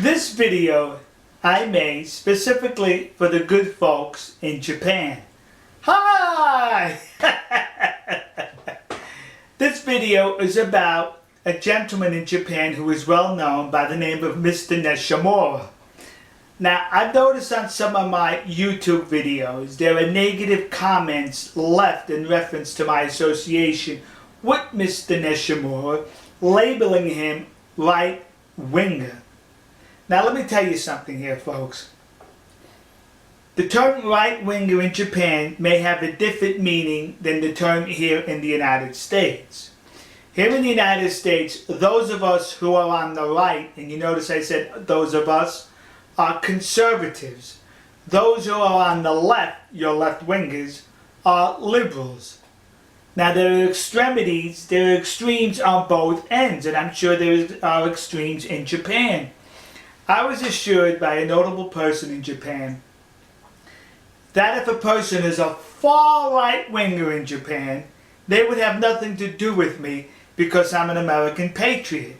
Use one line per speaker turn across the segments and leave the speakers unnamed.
This video I made specifically for the good folks in Japan. Hi! This video is about a gentleman in Japan who is well known by the name of Mr. Nishimura. Now, I've noticed on some of my YouTube videos there are negative comments left in reference to my association with Mr. Nishimura, labeling him right-winger. Now, let me tell you something here, folks. The term right-winger in Japan may have a different meaning than the term here in the United States. Here in the United States, those of us who are on the right, and you notice I said those of us, are conservatives. Those who are on the left, your left-wingers, are liberals. Now, there are extremities, there are extremes on both ends, and I'm sure there are extremes in Japan. I was assured by a notable person in Japan that if a person is a far right-winger in Japan, they would have nothing to do with me because I'm an American patriot.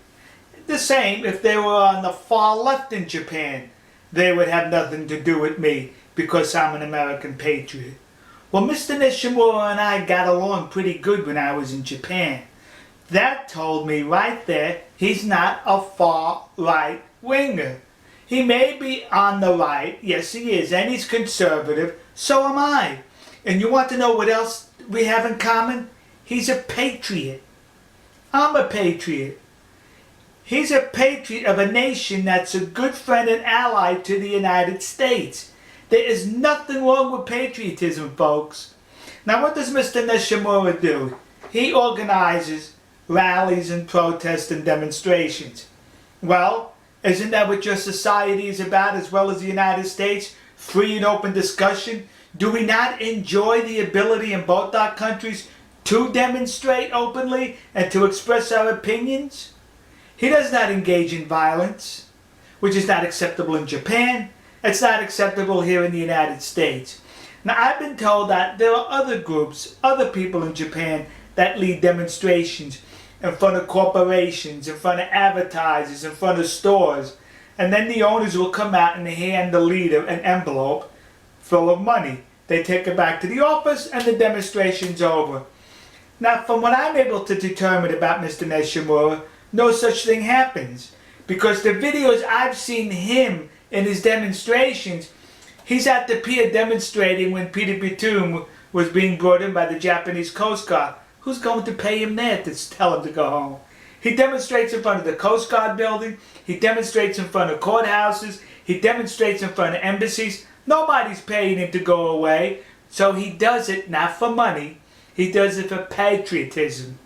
The same if they were on the far left in Japan, they would have nothing to do with me because I'm an American patriot. Well, Mr. Nishimura and I got along pretty good when I was in Japan. That told me right there he's not a far right winger. He may be on the right, yes he is, and he's conservative, so am I. And you want to know what else we have in common? He's a patriot. I'm a patriot. He's a patriot of a nation that's a good friend and ally to the United States. There is nothing wrong with patriotism, folks. Now, what does Mr. Nishimura do? He organizes rallies and protests and demonstrations. Well, isn't that what your society is about as well as the United States? Free and open discussion? Do we not enjoy the ability in both our countries to demonstrate openly and to express our opinions? He does not engage in violence, which is not acceptable in Japan. It's not acceptable here in the United States. Now, I've been told that there are other groups, other people in Japan that lead demonstrations in front of corporations, in front of advertisers, in front of stores. And then the owners will come out and hand the leader an envelope full of money. They take it back to the office and the demonstration's over. Now, from what I'm able to determine about Mr. Nishimura, no such thing happens. Because the videos I've seen him in his demonstrations, he's at the pier demonstrating when Peter Bitum was being brought in by the Japanese Coast Guard. Who's going to pay him there to tell him to go home? He demonstrates in front of the Coast Guard building. He demonstrates in front of courthouses. He demonstrates in front of embassies. Nobody's paying him to go away. So he does it not for money. He does it for patriotism.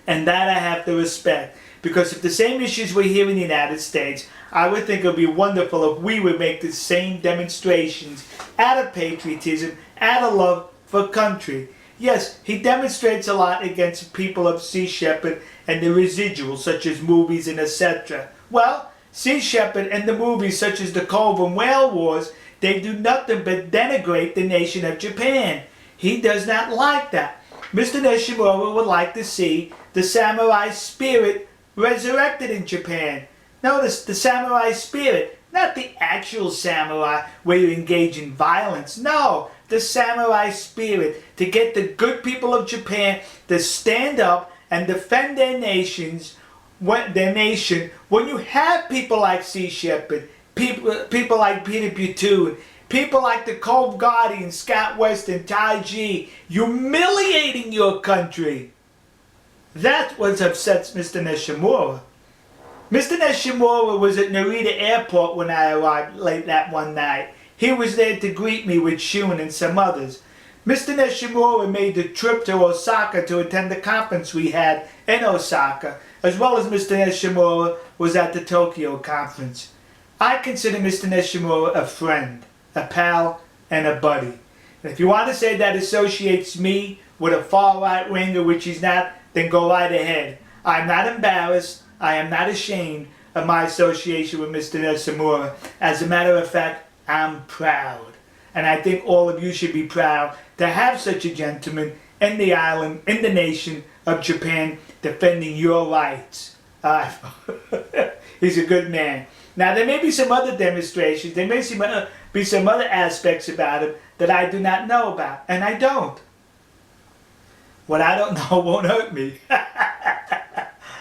And that I have to respect. Because if the same issues were here in the United States, I would think it would be wonderful if we would make the same demonstrations out of patriotism, out of love for country. Yes, he demonstrates a lot against people of Sea Shepherd and the residuals such as movies and etc. Well, Sea Shepherd and the movies such as the Cove and Whale Wars, they do nothing but denigrate the nation of Japan. He does not like that. Mr. Nishimura would like to see the samurai spirit resurrected in Japan. Notice the samurai spirit, not the actual samurai where you engage in violence. No, the samurai spirit to get the good people of Japan to stand up and defend their nation when you have people like Sea Shepherd, people like Peter Bitum, people like the Cove Guardian, Scott West and Tai G, humiliating your country. That's what upsets Mr. Nishimura. Mr. Nishimura was at Narita Airport when I arrived late that one night. He was there to greet me with Shun and some others. Mr. Nishimura made the trip to Osaka to attend the conference we had in Osaka, as well as Mr. Nishimura was at the Tokyo conference. I consider Mr. Nishimura a friend, a pal, and a buddy. And if you want to say that associates me with a far right winger, which he's not, then go right ahead. I'm not embarrassed. I am not ashamed of my association with Mr. Nishimura. As a matter of fact, I'm proud. And I think all of you should be proud to have such a gentleman in the island, in the nation of Japan, defending your rights. He's a good man. Now, there may be some other demonstrations, there may be some other aspects about him that I do not know about, and I don't. What I don't know won't hurt me.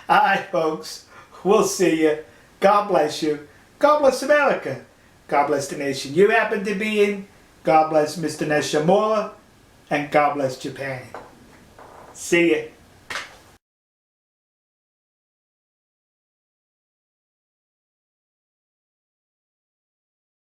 Alright, folks, we'll see you. God bless you. God bless America. God bless the nation you happen to be in. God bless Mr. Neshimura. And God bless Japan. See ya.